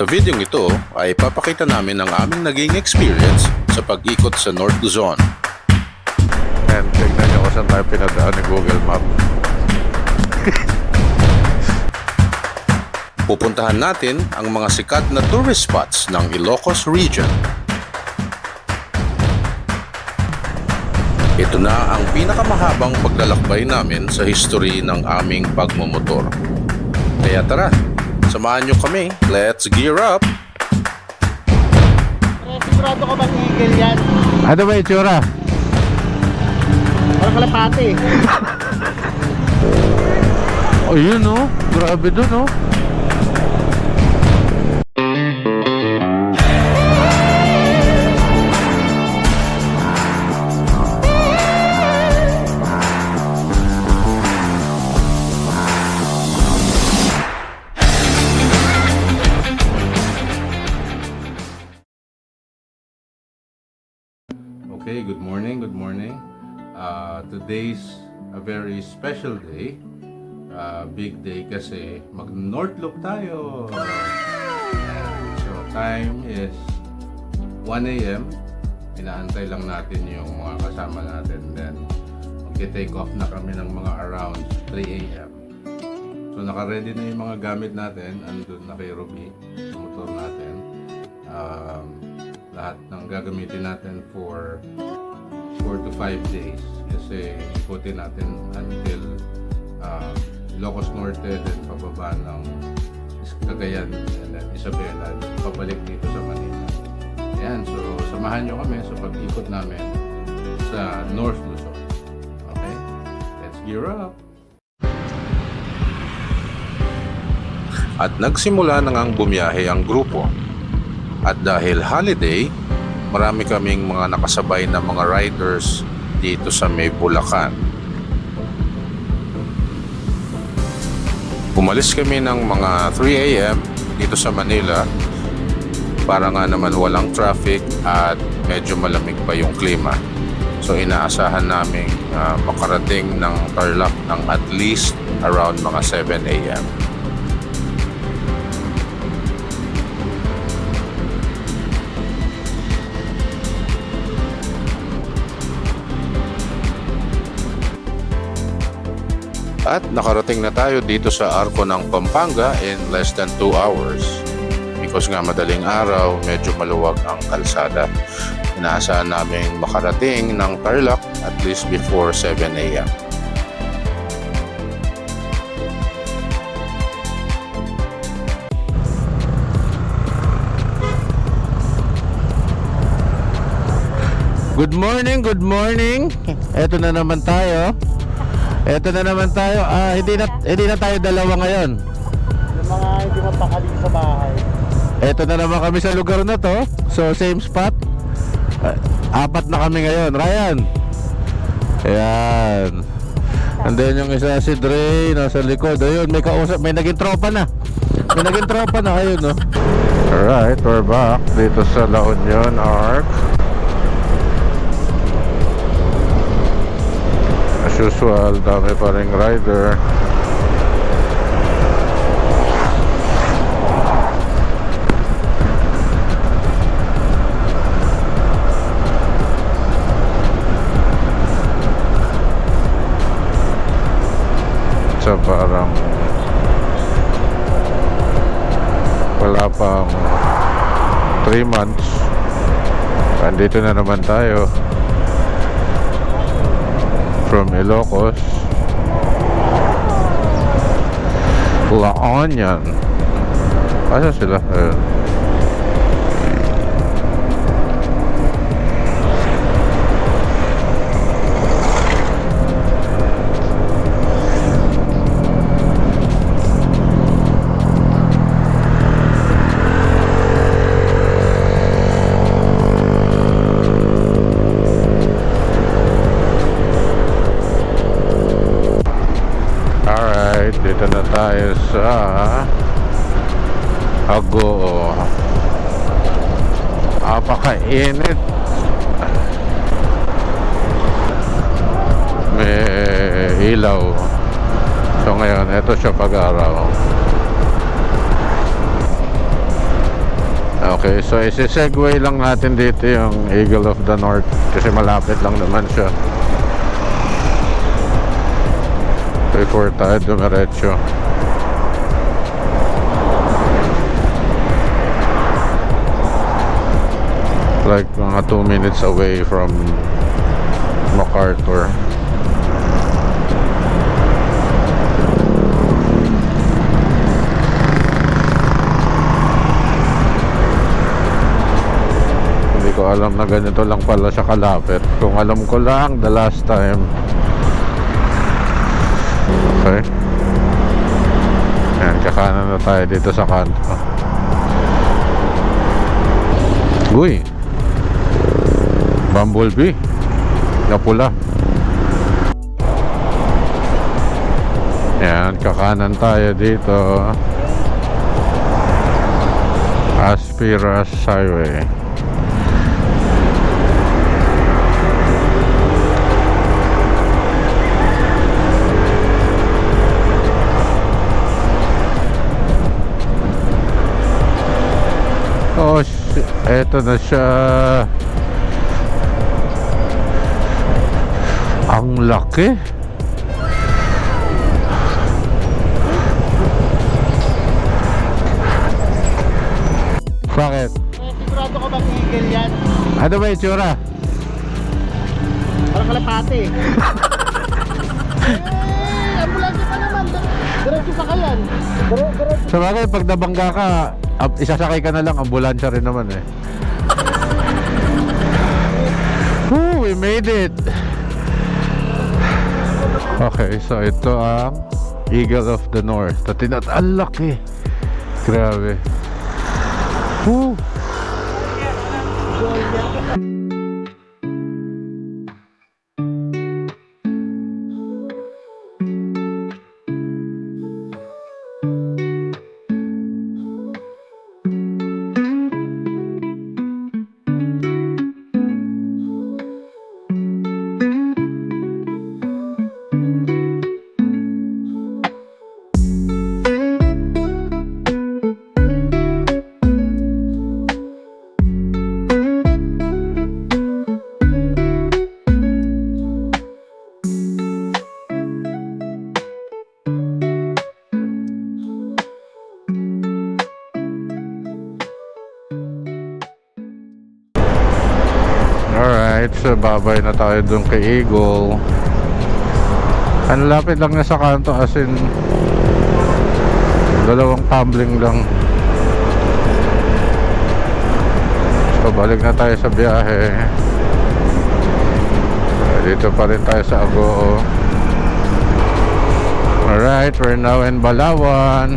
Sa video ito ay papakita namin ang aming naging experience sa pag-ikot sa North Luzon. And tignan nyo kung saan tayo pinadaan ni Google Map. Pupuntahan natin ang mga sikat na tourist spots ng Ilocos Region. Ito na ang pinakamahabang paglalakbay namin sa history ng aming pagmumotor. Kaya tara, samahan nyo kami. Let's gear up! Sigurado ka bang eagle yan? Ano ba itsura? Parang kalapati. Ayun oh, grabe dun oh. Okay, good morning, good morning. Today's a very special day. Big day kasi mag-North Loop tayo. So time is 1 a.m. Inaantay lang natin yung mga kasama natin. Then mag-take off na kami ng mga around 3 a.m. So naka-ready na yung mga gamit natin. Andun na kay Ruby, yung motor natin. Lahat ng gagamitin natin for 4 to 5 days kasi ikutin natin until Ilocos Norte, then pababa ng Cagayan and then Isabela, pabalik dito sa Manila. Ayan, so samahan nyo kami sa pag-ikot namin sa North Luzon. Okay, let's gear up! At nagsimula na ngang bumiyahe ang grupo. At dahil holiday, marami kaming mga nakasabay na mga riders dito sa may Bulacan. Umalis kami ng mga 3 a.m. dito sa Manila para nga naman walang traffic at medyo malamig pa yung klima. So inaasahan namin makarating ng Tarlac ng at least around mga 7 a.m. At nakarating na tayo dito sa Arco ng Pampanga in less than 2 hours. Because nga madaling araw, medyo maluwag ang kalsada. Inaasahan namin makarating ng Tarlac at least before 7 a.m. Good morning, good morning. Eto na naman tayo. Hindi na tayo dalawa ngayon. Yung mga hindi mapakali sa bahay. Eto na naman kami sa lugar na to. So same spot. Apat na kami ngayon. Ryan. Ayan. And then yung isa si Dre nasa likod. Ayun, may kausap, may naging tropa na. Ayun no. Alright, we're back dito sa La Union Arc. As usual, dami pa ring rider. So parang wala pang 3 months, andito na naman tayo from Ilocos, La Union. Asa sila? Ayun. Dito na tayo sa Agoo. Napakainit. May ilaw. So ngayon, ito siya pag-araw. Okay, so isi-segue lang natin dito yung Eagle of the North kasi malapit lang naman siya. Before tayo dumiretso. Like mga 2 minutes away from MacArthur. Hindi ko alam na ganito lang pala siya kalapit. Kung alam ko lang the last time. Okay. Yan, kakanan na tayo dito sa kanto. Uy, bumblebee na pula. Yan, kakanan tayo dito. Aspiras Highway. Oh, eto na siya. Ang laki. Bakit? Sigurado ko bang eagle yan? Ano ba yung tsura? Parang kalapate. Ambulansya pa naman. Diretso sa kayan. Diretso. Sa bagay, pag nabangga ka, isasakay ka na lang, ambulansya rin naman eh. Woo, we made it! Okay, so ito ang Eagle of the North. Ang laki. Grabe. Woo! Alright, so babay na tayo dun kay Eagle. Ang lapit lang na sa kanto, as in dalawang tumbling lang. So balik na tayo sa biyahe. Dito pa rin tayo sa Agoo. Alright, we're now in Balawan.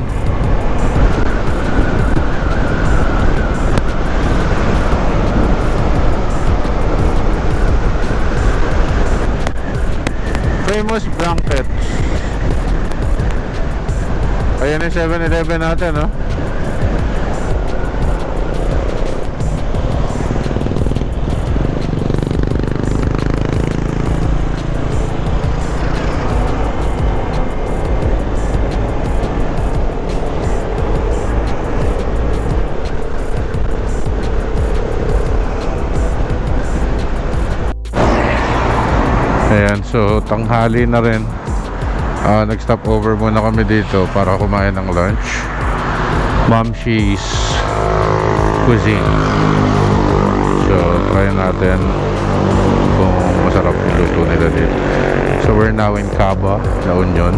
Famous blanket. Ayan yung 7-Eleven natin, no? Ayan, so tanghali na rin. Nag-stop over muna kami dito para kumain ng lunch. Ma'am She's Cuisine. So, try natin kung masarap yung luto nila dito. So, we're now in Caba, La Union.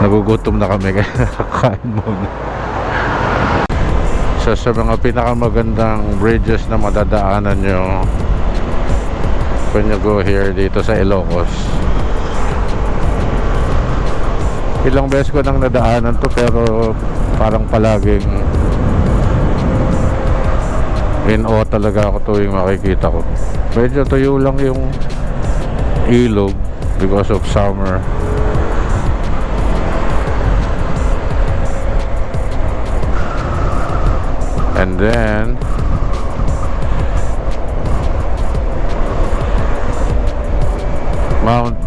Nagugutom na kami kaya kakain muna. Sa mga pinakamagandang bridges na madadaanan nyo when you go here dito sa Ilocos. Ilang beses ko nang nadaanan to pero parang palaging in awe talaga ako tuwing makikita ko. Medyo tuyo lang yung ilog because of summer. And then Mount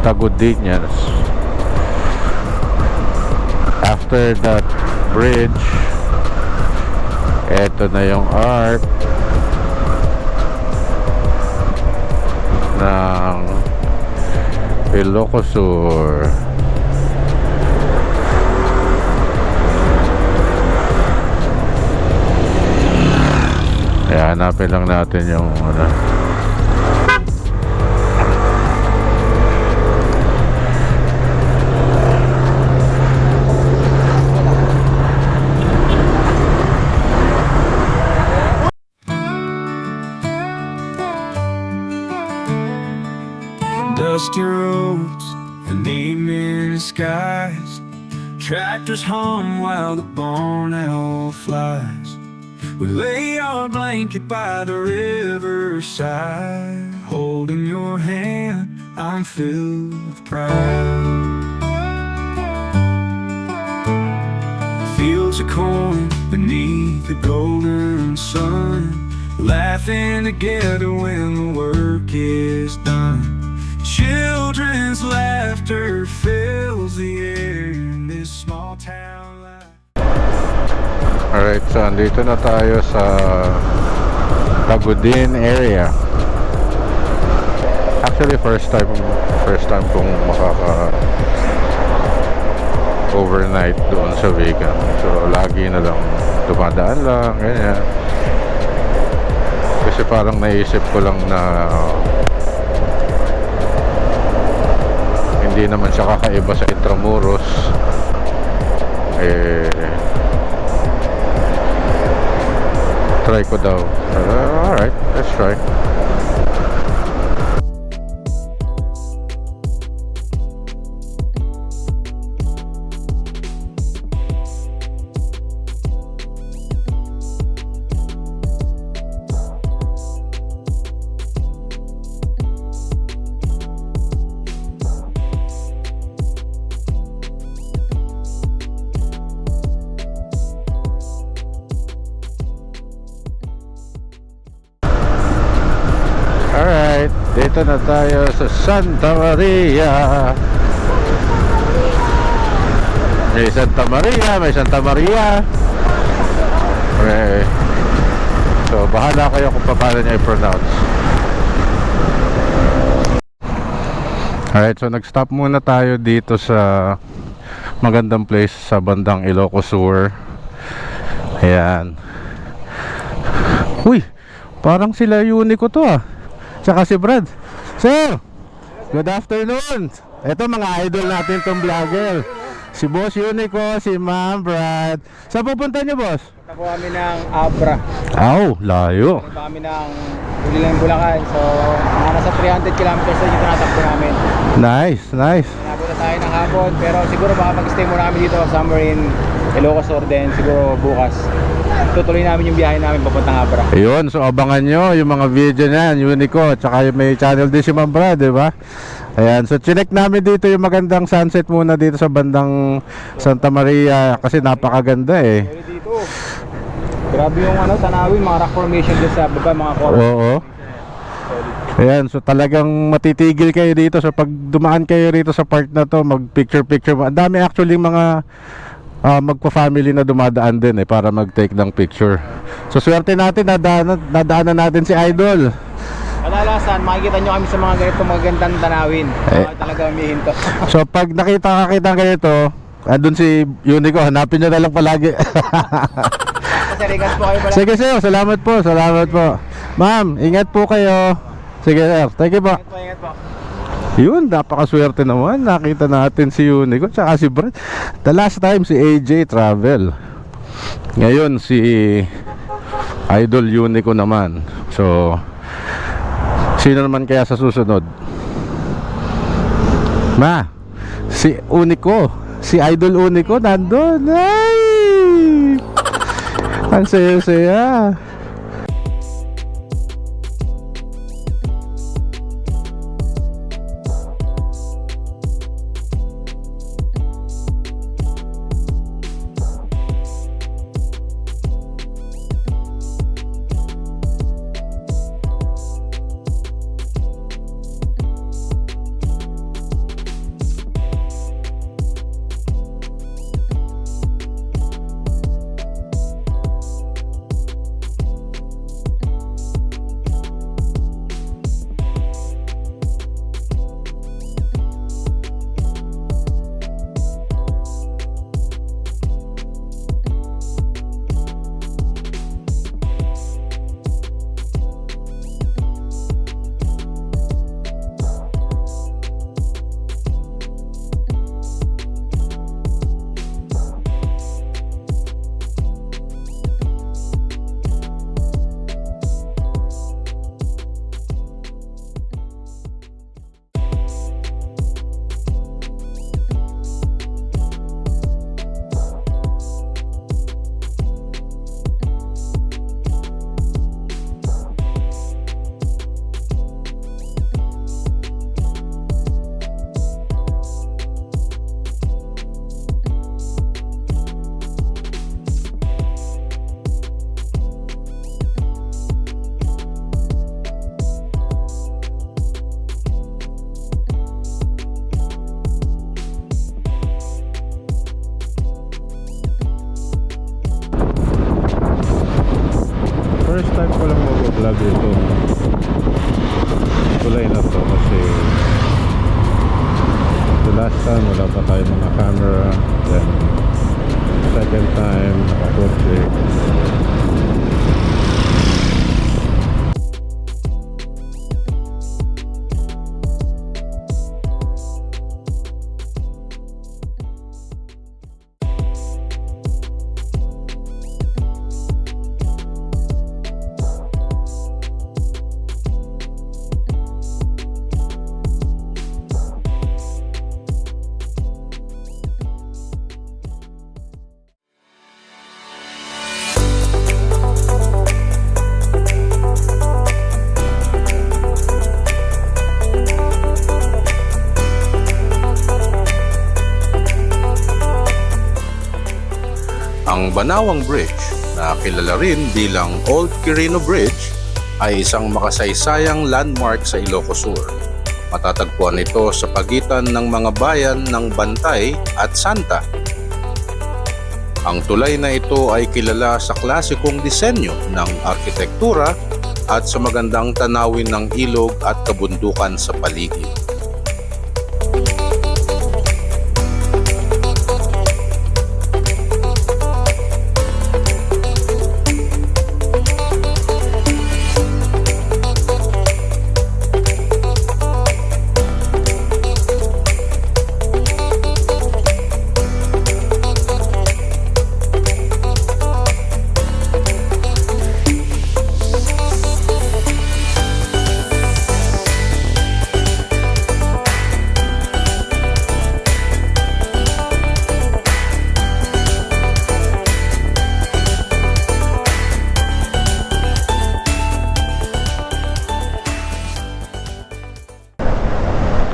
Tagudinas after that bridge, eto na yung arc ng Ilocos Sur. Kaya hanapin lang natin yung ano. Dusty roads and evening skies, tractors hum while the barn owl flies. We lay our blanket by the riverside, holding your hand, I'm filled with pride. Fields of corn beneath the golden sun, laughing together when the work is done. Children's laughter fills the air in this small town life. Alright, so andito na tayo sa Tagudin area. Actually, first time kong makaka overnight doon sa Vegan. So lagi na lang dumadaan lang, ganyan. Kasi parang naisip ko lang na hindi naman siya kakaiba sa Intramuros. Try ko daw. Alright, let's try. Alright, dito na tayo sa Santa Maria. May Santa Maria, may Santa Maria. Okay. So, bahala kayo kung paano niya i-pronounce. Alright, so nag-stop muna tayo dito sa magandang place sa bandang Ilocos Sur. Ayan. Uy, parang sila Unico to ah. Tsaka si Brad. Sir, good afternoon. Ito mga idol natin tong vlogger. Si Boss Unico, si Ma'am Brad. Saan pupunta niyo, boss? Punta po kami ng Abra. Aw, layo. Punta kami ng Ulilang, Bulacan. So, mga nasa 300 kilometers na yung tinatakbo namin. Nice, nice. Napunta tayo ng hapon, pero siguro baka mag-stay muna kami dito somewhere in Ilocos Sur din. Siguro bukas tutuloy namin yung biyahe namin papuntang Abra. Ayun, so abangan nyo yung mga video niyan, Unico. Tsaka may channel din si Ma'am Brad, di ba? Ayan, so chinek namin dito yung magandang sunset muna dito sa bandang Santa Maria kasi napakaganda eh. Pero dito, grabe yung tanawin, mga rock formation dito sa baba, mga coral. Oo. Ayan, so talagang matitigil kayo dito. So pag dumaan kayo rito sa part na to, mag picture. Ang dami actually mga magpa-family na dumadaan din eh para mag-take ng picture. So swerte natin, nadaanan natin si Idol. Kadalasan, makikita nyo kami sa mga ganito magandang tanawin. Talaga umihinto. So pag nakita ng ganito, andun si Unico, hanapin nyo na lang palagi. Pasarigas po kayo pala. Sige sir, salamat po. Ma'am, ingat po kayo. Sige sir, thank you po. Ingat po. Yun, napakaswerte naman. Nakita natin si Unico tsaka si Brad. The last time si AJ travel. Ngayon si Idol Unico naman. So sino naman kaya sa susunod? Ma, si Unico, si Idol Unico nandun. Ay! Ang saya-saya. pala dito tulay na to kasi the last time wala pa tayo mga camera, then second time nakakotse. Ang Banawang Bridge, na kilala rin bilang Old Quirino Bridge, ay isang makasaysayang landmark sa Ilocos Sur. Matatagpuan ito sa pagitan ng mga bayan ng Bantay at Santa. Ang tulay na ito ay kilala sa klasikong disenyo ng arkitektura at sa magandang tanawin ng ilog at kabundukan sa paligid.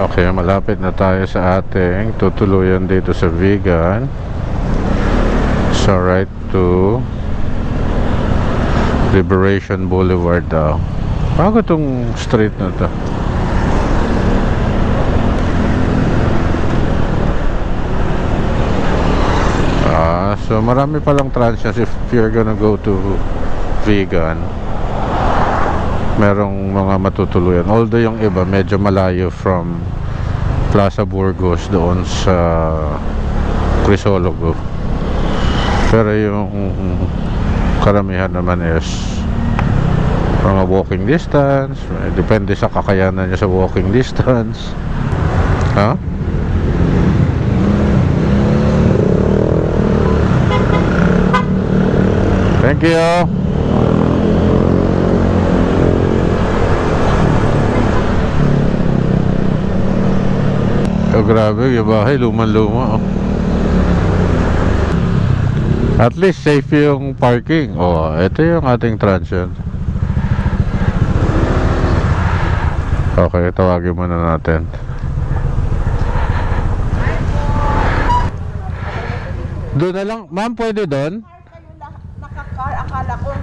Okay, malapit na tayo sa ating tutuluyan dito sa Vigan. So right to Liberation Boulevard daw. Bago tong street na to. So marami palang transients if you're gonna go to Vigan. Merong mga matutuluyan. Although yung iba medyo malayo from Plaza Burgos doon sa Crisologo. Pero yung karamihan naman is mga walking distance. Depende sa kakayanan niya sa walking distance. Ha? Thank you. Oh, grabe, yung bahay, luman-luma. Oh. At least safe yung parking. Oh, ito yung ating transient. Okay, tawagin muna natin. Doon na lang, ma'am, pwede doon? Naka-car, akala ko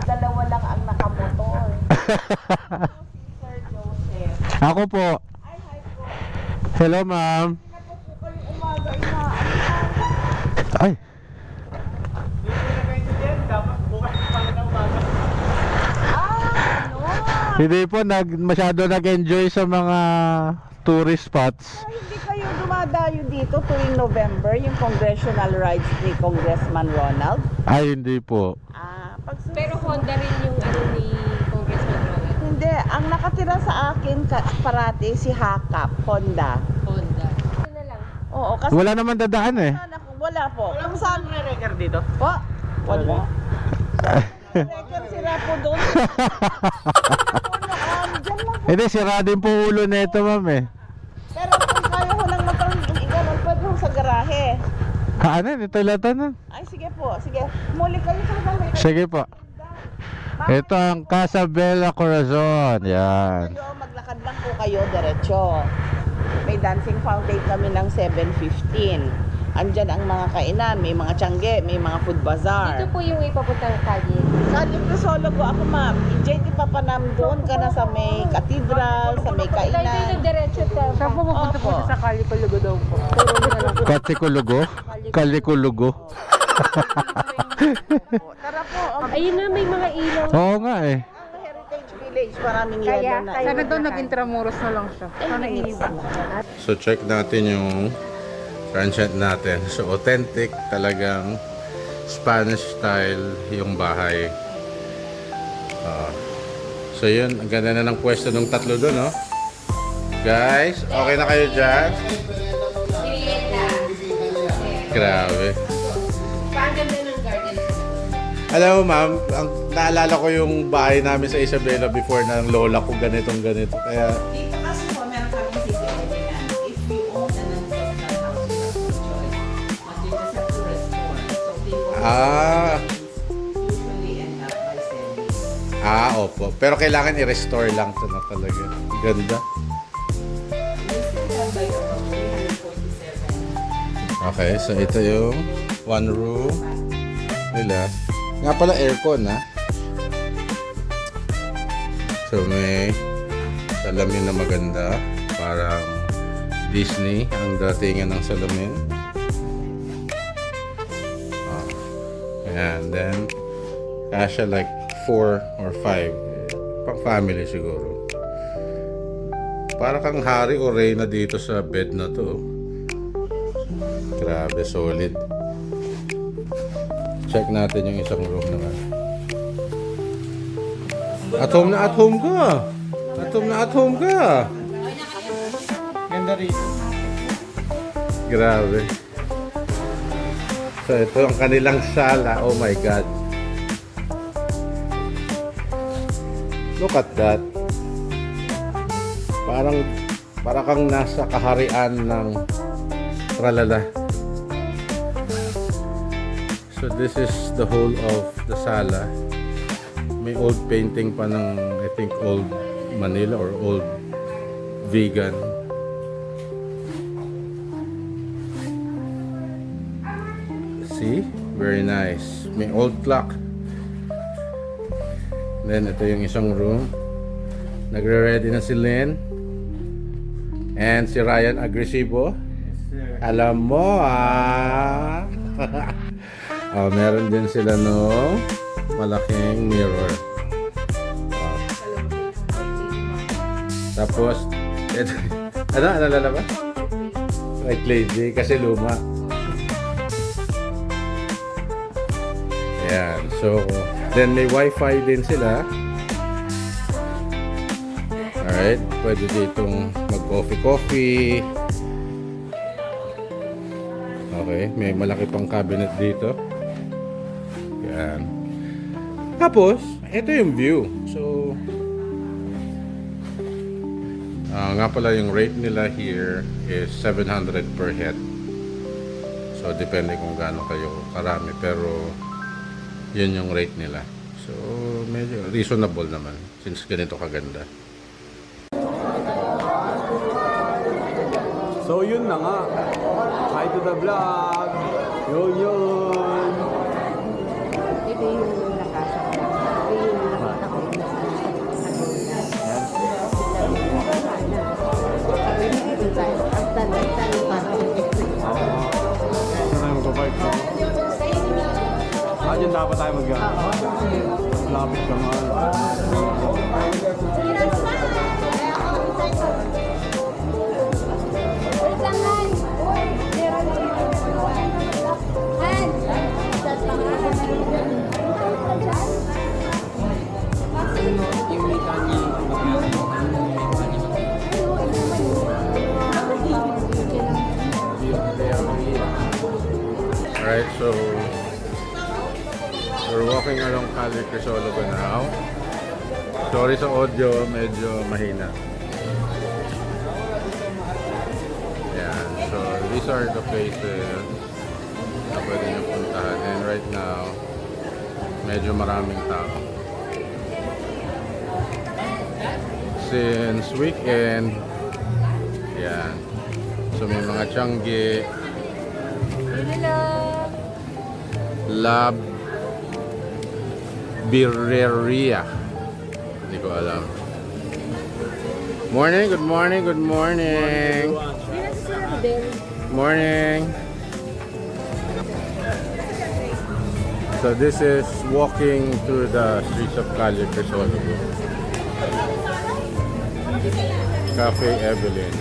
dalawa lang ang nakamotor. Si Sir Joseph. Ako po. Ay, hi po. Hello, ma'am. Napo po kayong umaga, Ay. ano? Hindi po, masyado nag-enjoy sa mga tourist spots. Ay, hindi kayo dumadayo dito tuwing November, yung congressional rides ni Congressman Ronald? Ay, hindi po. Pero Honda rin yung ano ni Congressman Ronald. Hindi, ang nakatira sa akin parati si Hakap, Honda. Honda. Ano na lang? Oo, kasi Wala naman dadaan eh. wala po. Wala mo saan re-record dito? Po? Wala. Record sila po doon. Diyan lang po. Hindi, sira din po ulo nito, ma'am eh. Pero kung kaya ko lang matanggal, pwede mo sa garahe. Ano, ito lata na. Ay, sige po, sige. Muli kayo sa garahe. Sige po. Ito ang Casa Bella Corazon. Yan. Kayo, maglakad lang po kayo, diretso. May dancing fountain kami ng 7:15. Andyan ang mga kainan, may mga tiyangge, may mga food bazaar. Ito po yung ipapuntang kalye. Kali Crisologo ako, ma'am. JT Papanam, doon ka na sa may cathedral, sa may Dahil kainan. yung diretso tayo. Saan po pupunta po sa Kalikulugo daw po? Katsikulugo? Kalikulugo? Tara po. Ayun na, may mga ilaw. Oo nga eh. Ang heritage village, maraming Kaya, yelo na. sana doon nag-intramuros na lang siya. Sana iiba. So check natin yung transient natin. So authentic talagang Spanish style yung bahay. So yun, ang ganda na ng pwesto ng tatlo doon, no? Guys, okay na kayo dyan? Grabe. Paganda ng garden. Alam mo ma'am, ang naalala ko yung bahay namin sa Isabela before ng lola ko ganitong ganito. Kaya Dito kasi po, meron kaming city ordinance. If you own an ancestral house, you have no choice. But you just have to restore. So people usually end up by selling. opo. Pero kailangan i-restore lang ito na talaga. Ganda. We still have like around 347. Okay, so ito yung one room nila. Nga pala aircon, ha? So may salamin na maganda. Parang Disney ang datingan ng salamin. And then kasha like 4 or 5. Pang family siguro. Para kang hari o reyna dito sa bed na to. Grabe, solid. Check natin yung isang room naman. At home na at home ka. At home na at home ka. Ganda rin. Grabe. So ito ang kanilang sala. Oh my God. Look at that. Parang kang nasa kaharian ng tralala. So this is the whole of the sala. May old painting pa ng I think old Manila or old vegan. See? Very nice. May old clock. Then ito yung isang room. Nagre-ready na si Lynn. And si Ryan agresibo. Alam mo meron din sila no malaking mirror. Tapos ito, ano lalabas? Like lazy kasi luma. Ayan. So then may wifi din sila. Alright. Pwede ditong mag-coffee. Okay. May malaki pang cabinet dito. Yan. Tapos, ito yung view. So, nga pala yung rate nila here is 700 per head. So, depende kung gaano kayo karami. Pero, yun yung rate nila. So, medyo reasonable naman since ganito kaganda. So yun na nga. Hi to the vlog. Yun. Ito yung nakasa ko. Ito yung nakita ko na sa Sabi niya, ito tayo. Ang tanay para Saan tayo magpapark? Diyan dapat tayo Lapit ka nga. Alright, so we're walking along Calle Crisologo now. Sorry sa audio, medyo mahina. Yan, so these are the places na pwede nyo puntahan. And right now, medyo maraming tao. Since weekend, yan. So may mga Tiangge, La Birreria. Hindi ko alam. Morning, good morning, good morning. Morning. So this is walking through the streets of Calle Crisologo. Cafe Evelyn.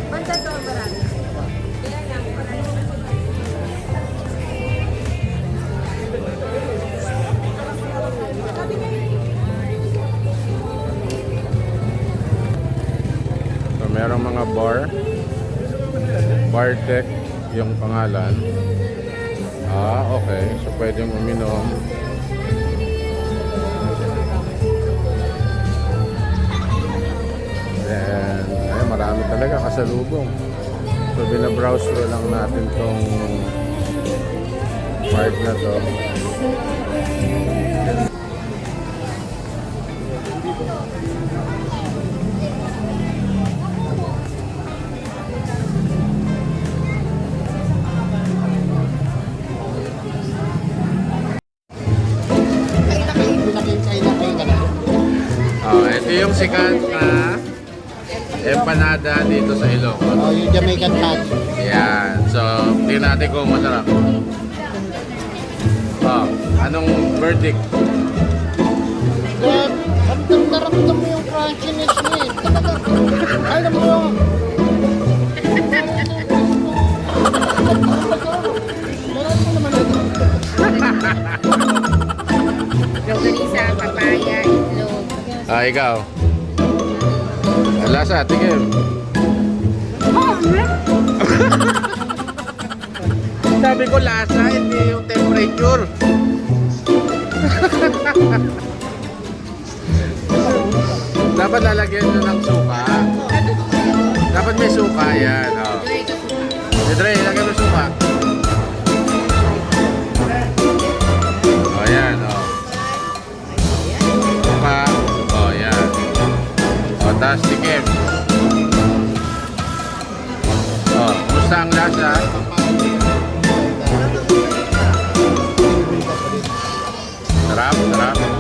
Banda to, marami. Kaya lang, marami. So, merong mga bar. Bartech yung pangalan. Ah, okay. So, pwedeng uminom. Then, ay, marami talaga kasalubong. So, binabrowse ko lang natin tong part na to. Oh, ito yung sikat na empanada dito sa Ilocos. Oh, yung Jamaican touch. Yan. So, tingnan natin kung masarap. Oh, anong verdict? Dad, ramdam mo yung crunchiness niya eh. Talaga, alam mo yung... Meron mo naman ito. Longganisa, papaya, itlog. Ah, ikaw. Ang lasa, tingin. Sabi ko lasa, hindi yung temperature. Dapat lalagyan nyo ng suka. Dapat may suka yan. Oh. Si Dre, lagyan mo suka. Oh, yan. Oh. Suka. Oh, yan. Oh, tapos tikim. Oh, kumusta ang lasa? Sarap, sarap.